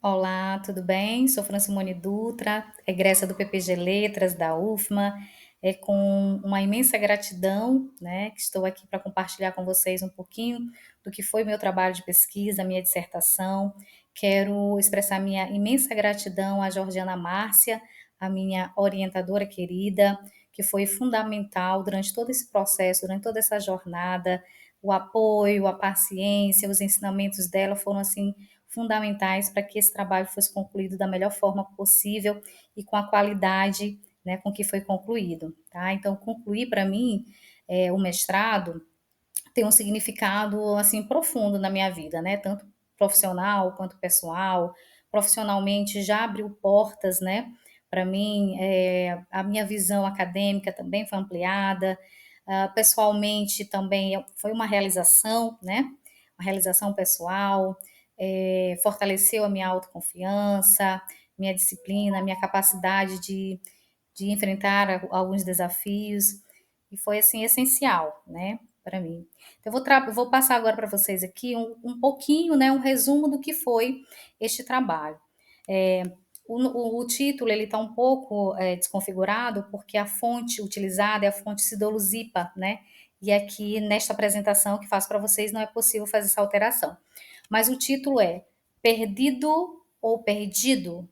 Olá, tudo bem? Sou Francimone Dutra, egressa do PPG Letras da UFMA. É com uma imensa gratidão, né, que estou aqui para compartilhar com vocês um pouquinho do que foi meu trabalho de pesquisa, minha dissertação. Quero expressar minha imensa gratidão à Georgiana Márcia, a minha orientadora querida, que foi fundamental durante todo esse processo, durante toda essa jornada. O apoio, a paciência, os ensinamentos dela foram assim fundamentais para que esse trabalho fosse concluído da melhor forma possível e com a qualidade, né, com que foi concluído, tá? Então, concluir para mim o mestrado tem um significado assim profundo na minha vida, né? Tanto profissional quanto pessoal. Profissionalmente já abriu portas, né? Para mim, a minha visão acadêmica também foi ampliada. Pessoalmente também foi uma realização, né? Uma realização pessoal. Fortaleceu a minha autoconfiança, minha disciplina, minha capacidade de enfrentar alguns desafios, e foi assim essencial, né, para mim. Então, vou passar agora para vocês aqui um pouquinho, né, um resumo do que foi este trabalho. É, o título ele está um pouco desconfigurado porque a fonte utilizada é a fonte Sidolo-Zipa, né? E aqui nesta apresentação que faço para vocês não é possível fazer essa alteração. Mas o título é Perdido ou Perdido?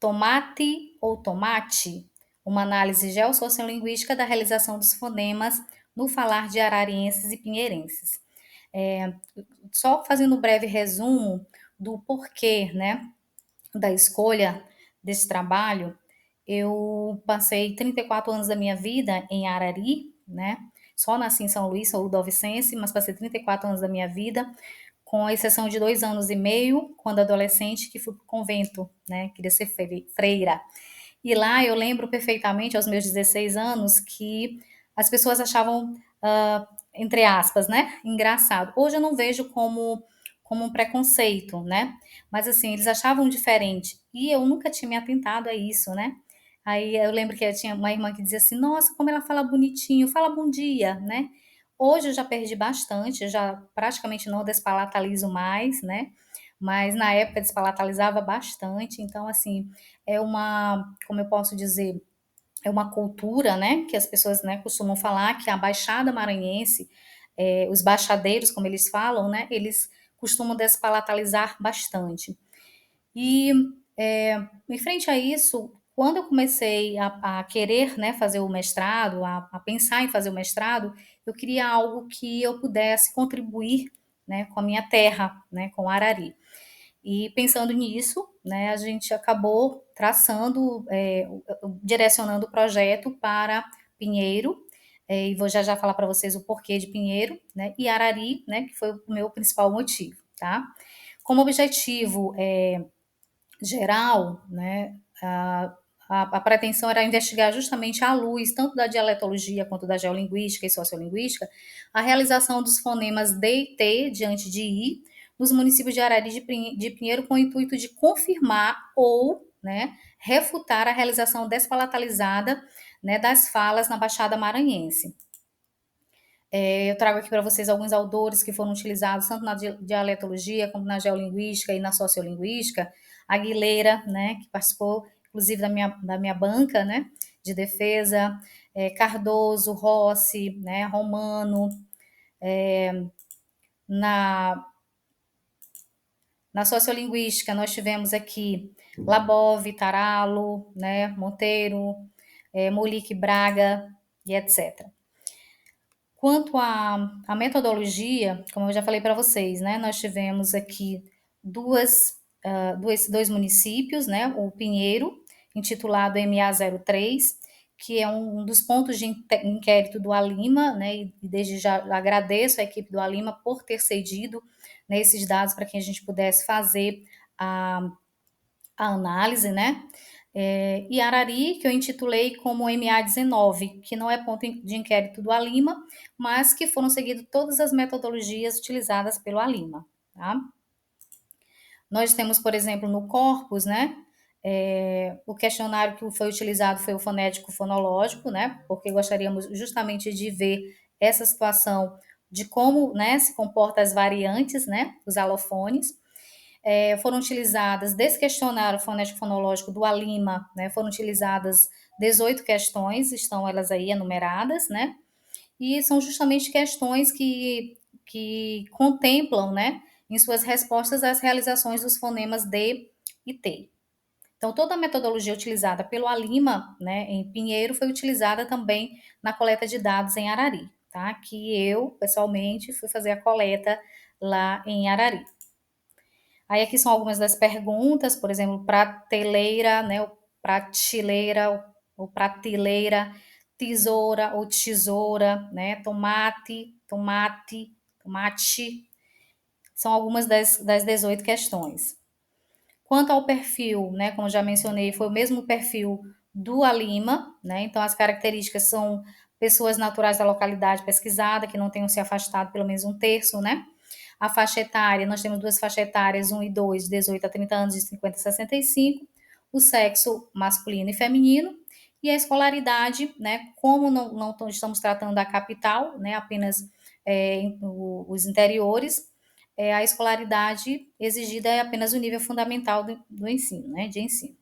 Tomate ou tomate? Uma análise geossociolinguística da realização dos fonemas no falar de ararienses e pinheirenses. É, Só fazendo um breve resumo do porquê, né, da escolha desse trabalho, eu passei 34 anos da minha vida em Arari, né? Só nasci em São Luís, sou ludovicense, mas passei 34 anos da minha vida, com exceção de 2 anos e meio, quando adolescente, que fui para o convento, né? Queria ser freira. E lá eu lembro perfeitamente, aos meus 16 anos, que as pessoas achavam, entre aspas, né, engraçado. Hoje eu não vejo como um preconceito, né? Mas assim, eles achavam diferente. E eu nunca tinha me atentado a isso, né? Aí eu lembro que eu tinha uma irmã que dizia assim: Nossa, como ela fala bonitinho, fala bom dia, né? Hoje eu já perdi bastante, eu já praticamente não despalatalizo mais, né? Mas na época despalatalizava bastante, então assim, como eu posso dizer, é uma cultura, né, que as pessoas, né, costumam falar que a Baixada Maranhense, os baixadeiros, como eles falam, né, eles costumam despalatalizar bastante. E em frente a isso, quando eu comecei a querer, né, fazer o mestrado, a pensar em fazer o mestrado, eu queria algo que eu pudesse contribuir, né, com a minha terra, né, com Arari. E pensando nisso, né, a gente acabou traçando, direcionando o projeto para Pinheiro, e vou já falar para vocês o porquê de Pinheiro, né, e Arari, né, que foi o meu principal motivo, tá? Como objetivo geral, né, a pretensão era investigar justamente à luz, tanto da dialetologia quanto da geolinguística e sociolinguística, a realização dos fonemas D e T diante de I, nos municípios de Arari de Pinheiro, com o intuito de confirmar ou, né, refutar a realização despalatalizada, né, das falas na Baixada Maranhense. Eu trago aqui para vocês alguns autores que foram utilizados tanto na dialetologia como na geolinguística e na sociolinguística. Aguilera, né, que participou inclusive da minha banca, né, de defesa, Cardoso, Rossi, né, Romano, na, na sociolinguística nós tivemos aqui Labov, Taralo, né, Monteiro, Molique Braga e etc. Quanto à metodologia, como eu já falei para vocês, né, nós tivemos aqui dois municípios, né, o Pinheiro, intitulado MA03, que é um dos pontos de inquérito do Alima, né, e desde já agradeço a equipe do Alima por ter cedido, né, esses dados para que a gente pudesse fazer a análise, né? E Arari, que eu intitulei como MA19, que não é ponto de inquérito do Alima, mas que foram seguidas todas as metodologias utilizadas pelo Alima. Tá? Nós temos, por exemplo, no corpus, né? O questionário que foi utilizado foi o fonético fonológico, né? Porque gostaríamos justamente de ver essa situação de como, né, se comportam as variantes, né? Os alofones. foram utilizadas, desse questionário fonético-fonológico do Alima, né, foram utilizadas 18 questões, estão elas aí enumeradas, né, e são justamente questões que contemplam, né, em suas respostas as realizações dos fonemas D e T. Então, toda a metodologia utilizada pelo Alima, né, em Pinheiro, foi utilizada também na coleta de dados em Arari, tá? Que eu, pessoalmente, fui fazer a coleta lá em Arari. Aí aqui são algumas das perguntas, por exemplo, prateleira, né, ou pratileira, ou pratileira, tesoura ou tesoura, né, tomate, são algumas das 18 questões. Quanto ao perfil, né, como já mencionei, foi o mesmo perfil do Alima, né, então as características são pessoas naturais da localidade pesquisada, que não tenham se afastado pelo menos um terço, né, a faixa etária, nós temos duas faixas etárias, 1 e 2, de 18 a 30 anos, de 50 a 65, o sexo masculino e feminino, e a escolaridade, né, como não estamos tratando da capital, né, apenas os interiores, a escolaridade exigida é apenas o nível fundamental do ensino, né, de ensino.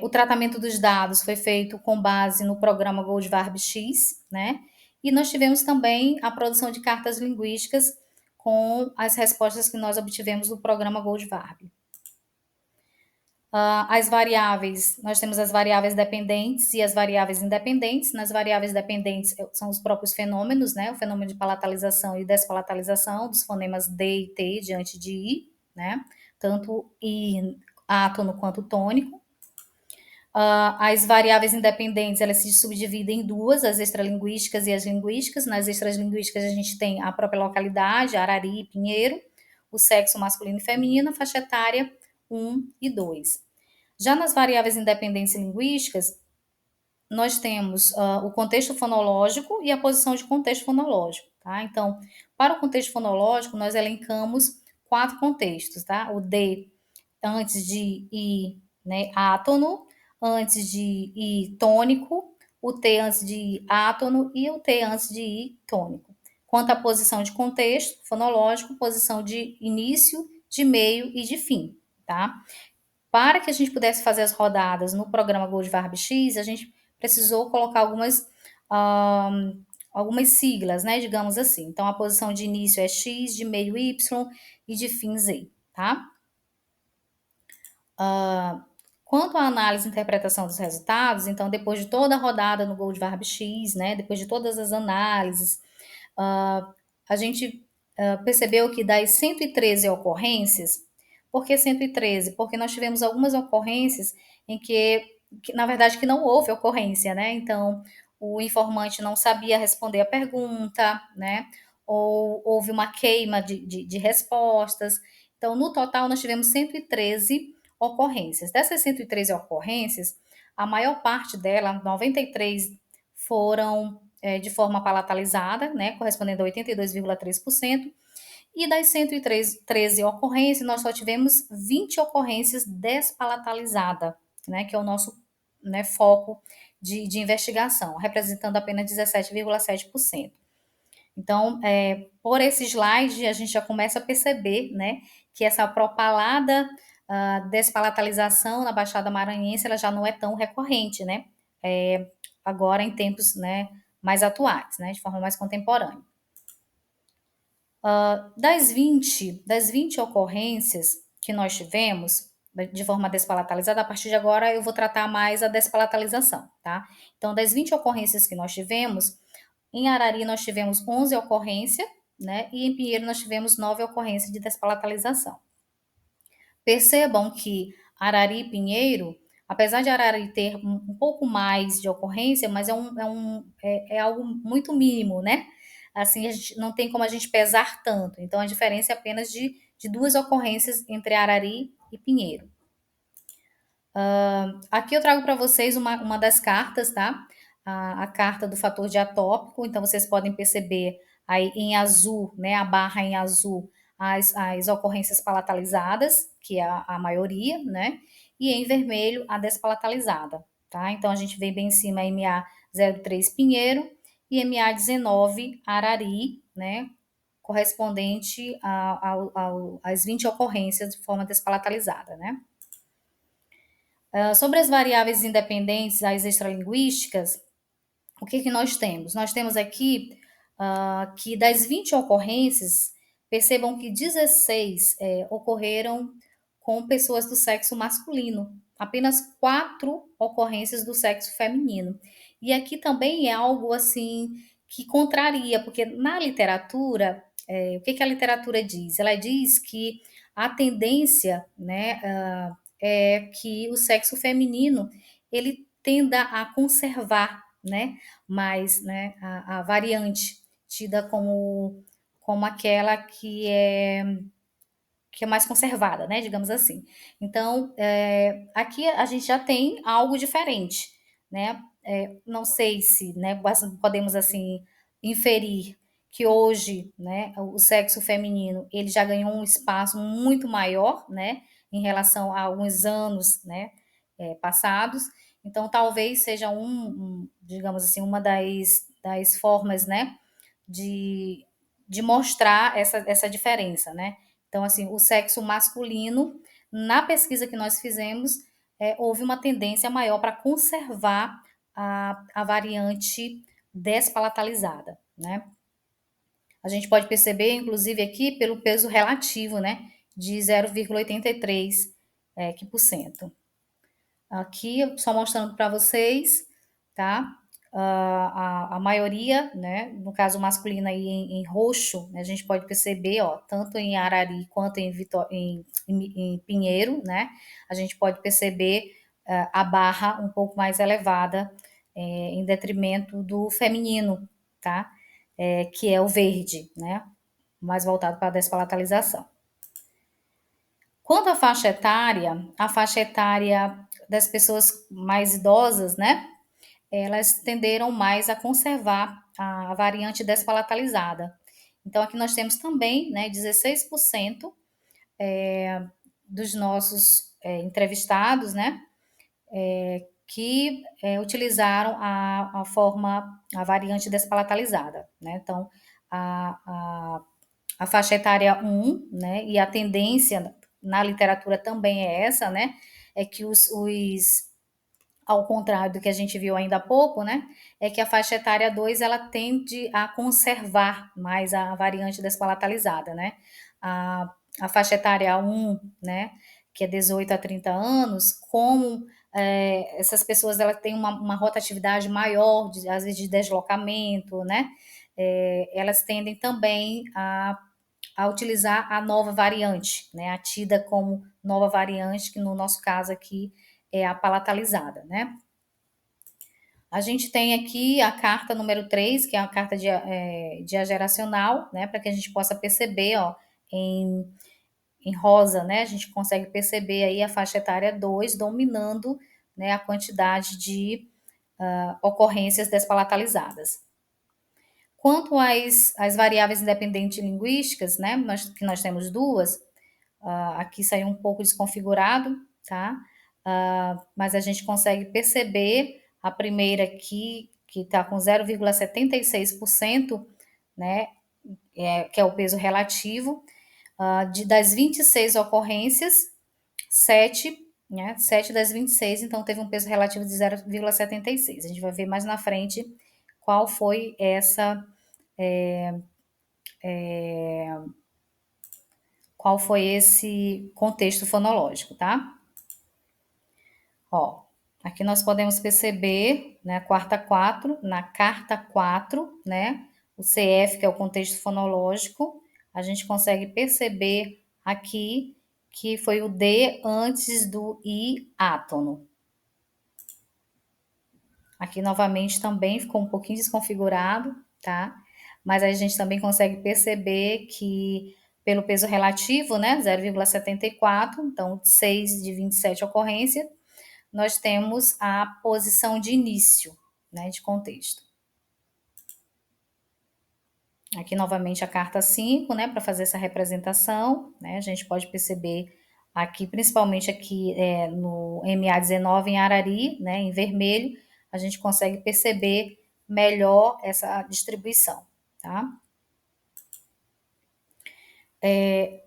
O tratamento dos dados foi feito com base no programa Goldvarb X, né? E nós tivemos também a produção de cartas linguísticas com as respostas que nós obtivemos do programa Goldvarb. As variáveis, nós temos as variáveis dependentes e as variáveis independentes. Nas variáveis dependentes são os próprios fenômenos, né? O fenômeno de palatalização e despalatalização dos fonemas D e T diante de I, né? Tanto I átono quanto tônico. As variáveis independentes, elas se subdividem em duas, as extralinguísticas e as linguísticas. Nas extralinguísticas, a gente tem a própria localidade, Arari e Pinheiro, o sexo masculino e feminino, a faixa etária 1 e 2. Já nas variáveis independentes e linguísticas, nós temos o contexto fonológico e a posição de contexto fonológico, tá? Então, para o contexto fonológico, nós elencamos 4 contextos, tá? O D antes de I, né, átono, antes de I tônico, o T antes de I átono e o T antes de I tônico. Quanto à posição de contexto fonológico, posição de início, de meio e de fim, tá? Para que a gente pudesse fazer as rodadas no programa Goldvarb X, a gente precisou colocar algumas siglas, né, digamos assim. Então, a posição de início é X, de meio Y e de fim Z, tá? Quanto à análise e interpretação dos resultados, então, depois de toda a rodada no Goldvarb X, né, depois de todas as análises, a gente percebeu que das 113 ocorrências, por que 113? Porque nós tivemos algumas ocorrências em que, na verdade, que não houve ocorrência, né? Então, o informante não sabia responder a pergunta, né? Ou houve uma queima de respostas. Então, no total, nós tivemos 113 ocorrências. Dessas 113 ocorrências, a maior parte delas, 93, foram de forma palatalizada, né, correspondendo a 82,3%, e das 113 ocorrências, nós só tivemos 20 ocorrências despalatalizadas, né, que é o nosso, né, foco de investigação, representando apenas 17,7%. Então, por esse slide, a gente já começa a perceber, né, que essa propalada despalatalização na Baixada Maranhense, ela já não é tão recorrente, né, agora em tempos, né, mais atuais, né, de forma mais contemporânea. Das 20 ocorrências que nós tivemos, de forma despalatalizada, a partir de agora eu vou tratar mais a despalatalização, tá? Então, das 20 ocorrências que nós tivemos, em Arari nós tivemos 11 ocorrências, né? E em Pinheiro nós tivemos 9 ocorrências de despalatalização. Percebam que Arari e Pinheiro, apesar de Arari ter um pouco mais de ocorrência, mas é algo muito mínimo, né? Assim, a gente, não tem como a gente pesar tanto. Então, a diferença é apenas de 2 ocorrências entre Arari e Pinheiro. Aqui eu trago para vocês uma das cartas, tá? A carta do fator diatópico. Então, vocês podem perceber aí em azul, né? A barra em azul, as ocorrências palatalizadas, que é a maioria, né? E em vermelho, a despalatalizada, tá? Então, a gente vê bem em cima MA03 Pinheiro e MA19 Arari, né? correspondente às 20 ocorrências de forma despalatalizada, né? Sobre as variáveis independentes, as extralinguísticas, o que que nós temos? Nós temos aqui que das 20 ocorrências, percebam que 16 ocorreram com pessoas do sexo masculino, apenas 4 ocorrências do sexo feminino. E aqui também é algo assim que contraria, porque na literatura, o que que a literatura diz? Ela diz que a tendência, né, é que o sexo feminino ele tenda a conservar, né, mais, né, a variante tida como aquela que é mais conservada, né, digamos assim. Então, aqui a gente já tem algo diferente, né? Não sei se, né, podemos assim inferir que hoje, né, o sexo feminino ele já ganhou um espaço muito maior, né, em relação a alguns anos, né, passados. Então, talvez seja digamos assim, uma das formas, né, de, de mostrar essa diferença, né? Então, assim, o sexo masculino, na pesquisa que nós fizemos, houve uma tendência maior para conservar a variante despalatalizada, né? A gente pode perceber, inclusive, aqui pelo peso relativo, né, de 0,83 por cento. Aqui, só mostrando para vocês, tá? A maioria, né, no caso masculino aí em roxo, né, a gente pode perceber, ó, tanto em Arari quanto em Pinheiro, né, a gente pode perceber a barra um pouco mais elevada em detrimento do feminino, tá? Que é o verde, né, mais voltado para a despalatalização. Quanto à a faixa etária das pessoas mais idosas, né, elas tenderam mais a conservar a variante despalatalizada. Então, aqui nós temos também, né, 16% dos nossos entrevistados, né, que utilizaram a variante despalatalizada, né? Então, a, a, a faixa etária 1, né, e a tendência na literatura também é essa, né, é que ao contrário do que a gente viu ainda há pouco, né, é que a faixa etária 2 ela tende a conservar mais a variante despalatalizada, né? A, a faixa etária 1, né, que é 18 a 30 anos, como essas pessoas ela têm uma rotatividade maior, às vezes de deslocamento, né? Elas tendem também a utilizar a nova variante, né? A tida como nova variante, que no nosso caso aqui é a palatalizada, né? A gente tem aqui a carta número 3, que é a carta dia geracional, né? Para que a gente possa perceber, ó, em rosa, né? A gente consegue perceber aí a faixa etária 2 dominando, né, a quantidade de ocorrências despalatalizadas. Quanto às variáveis independentes linguísticas, né? Que nós temos duas, aqui saiu um pouco desconfigurado, tá? Mas a gente consegue perceber a primeira aqui, que está com 0,76%, né? Que é o peso relativo. Das 26 ocorrências, 7, né? 7 das 26, então teve um peso relativo de 0,76. A gente vai ver mais na frente qual foi qual foi esse contexto fonológico, tá? Ó, aqui nós podemos perceber, né, na carta 4, né, o CF, que é o contexto fonológico, a gente consegue perceber aqui que foi o D antes do I átono. Aqui novamente também ficou um pouquinho desconfigurado, tá? Mas a gente também consegue perceber que pelo peso relativo, né, 0,74, então 6 de 27 ocorrências, nós temos a posição de início, né, de contexto. Aqui novamente a carta 5, né, para fazer essa representação, né, a gente pode perceber aqui, principalmente aqui no MA19 em Arari, né, em vermelho, a gente consegue perceber melhor essa distribuição, tá?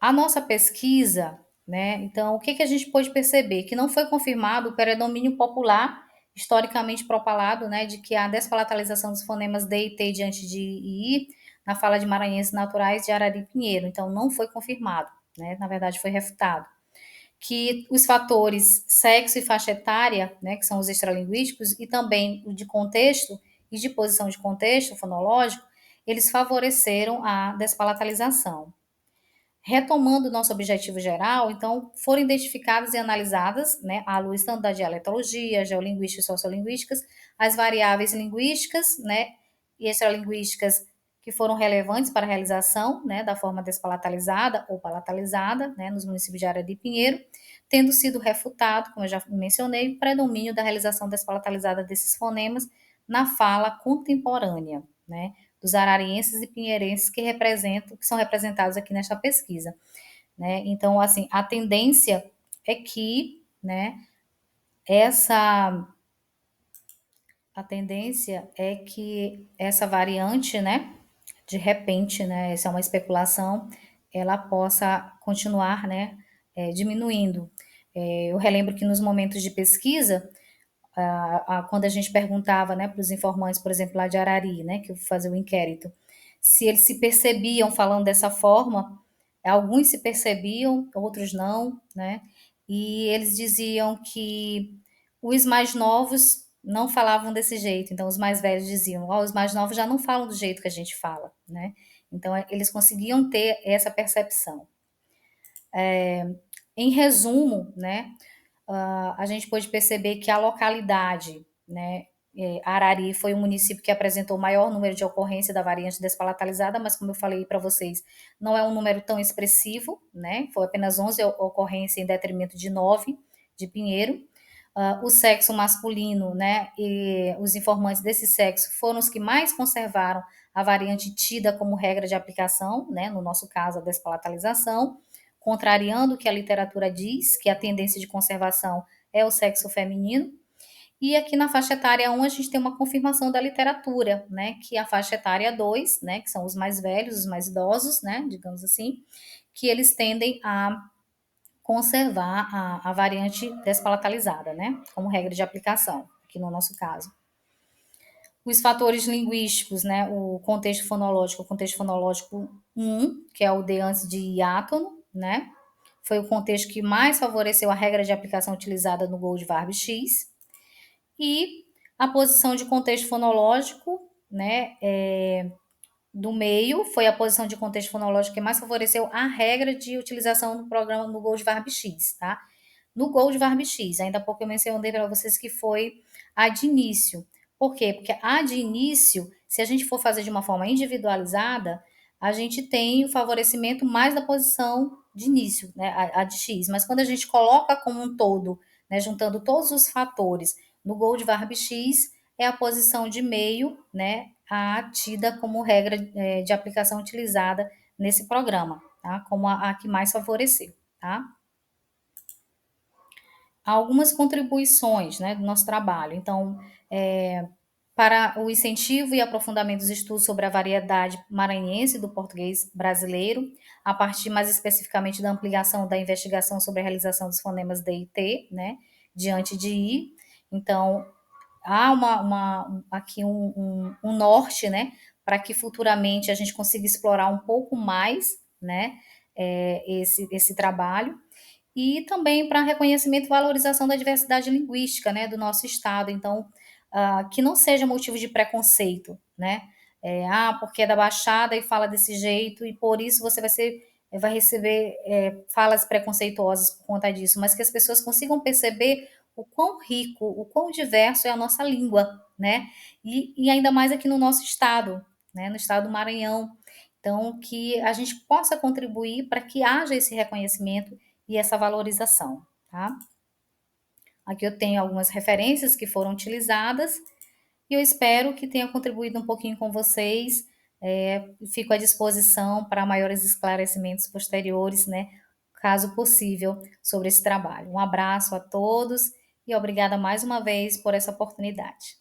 A nossa pesquisa, né, então o que que a gente pôde perceber? Que não foi confirmado o predomínio popular, historicamente propalado, né, de que a despalatalização dos fonemas D e T diante de I na fala de maranhenses naturais de Arari e Pinheiro. Então não foi confirmado, né, na verdade foi refutado. Que os fatores sexo e faixa etária, né, que são os extralinguísticos, e também o de contexto e de posição de contexto fonológico, eles favoreceram a despalatalização. Retomando o nosso objetivo geral, então, foram identificadas e analisadas, né, à luz tanto da dialetologia, geolinguística e sociolinguísticas, as variáveis linguísticas, né, e extralinguísticas que foram relevantes para a realização, né, da forma despalatalizada ou palatalizada, né, nos municípios de Arara e Pinheiro, tendo sido refutado, como eu já mencionei, o predomínio da realização despalatalizada desses fonemas na fala contemporânea, né, dos ararienses e pinheirenses que são representados aqui nesta pesquisa, né? Então, assim, a tendência é que, né, essa a tendência é que essa variante, né, de repente, né, essa é uma especulação, ela possa continuar, né, diminuindo. Eu relembro que nos momentos de pesquisa, quando a gente perguntava, né, para os informantes, por exemplo, lá de Arari, né, que eu fazia o inquérito, se eles se percebiam falando dessa forma, alguns se percebiam, outros não, né, e eles diziam que os mais novos não falavam desse jeito, então os mais velhos diziam, os mais novos já não falam do jeito que a gente fala, né, então eles conseguiam ter essa percepção. Em resumo, né, a gente pôde perceber que a localidade, né, Arari foi o município que apresentou o maior número de ocorrência da variante despalatalizada, mas como eu falei para vocês, não é um número tão expressivo, né? Foi apenas 11 ocorrências em detrimento de 9 de Pinheiro. O sexo masculino, né, e os informantes desse sexo foram os que mais conservaram a variante tida como regra de aplicação, né, no nosso caso, a despalatalização, contrariando o que a literatura diz, que a tendência de conservação é o sexo feminino. E aqui na faixa etária 1 a gente tem uma confirmação da literatura, né, que a faixa etária 2, né, que são os mais velhos, os mais idosos, né, digamos assim, que eles tendem a conservar a variante despalatalizada, né, como regra de aplicação, aqui no nosso caso. Os fatores linguísticos, né, o contexto fonológico 1, que é o de antes de hiátono, né, foi o contexto que mais favoreceu a regra de aplicação utilizada no Goldvarb X, e a posição de contexto fonológico, né, do meio, foi a posição de contexto fonológico que mais favoreceu a regra de utilização do programa no Goldvarb X, tá? No Goldvarb X, ainda há pouco eu mencionei para vocês que foi a de início. Por quê? Porque a de início, se a gente for fazer de uma forma individualizada, a gente tem o favorecimento mais da posição de início, né, a de X. Mas quando a gente coloca como um todo, né, juntando todos os fatores no Goldvarb X, é a posição de meio, né, a tida como regra de aplicação utilizada nesse programa, tá? Como a que mais favoreceu, tá? Algumas contribuições, né, do nosso trabalho. Então, para o incentivo e aprofundamento dos estudos sobre a variedade maranhense do português brasileiro, a partir mais especificamente da ampliação da investigação sobre a realização dos fonemas D e T, né, diante de I. Então, há aqui um norte, né, para que futuramente a gente consiga explorar um pouco mais, né, esse trabalho, e também para reconhecimento e valorização da diversidade linguística, né, do nosso estado. Então, que não seja motivo de preconceito, né? Porque é da Baixada e fala desse jeito, e por isso você vai receber falas preconceituosas por conta disso, mas que as pessoas consigam perceber o quão rico, o quão diverso é a nossa língua, né? E ainda mais aqui no nosso estado, né? No estado do Maranhão. Então, que a gente possa contribuir para que haja esse reconhecimento e essa valorização, tá? Aqui eu tenho algumas referências que foram utilizadas e eu espero que tenha contribuído um pouquinho com vocês. Fico à disposição para maiores esclarecimentos posteriores, né, caso possível, sobre esse trabalho. Um abraço a todos e obrigada mais uma vez por essa oportunidade.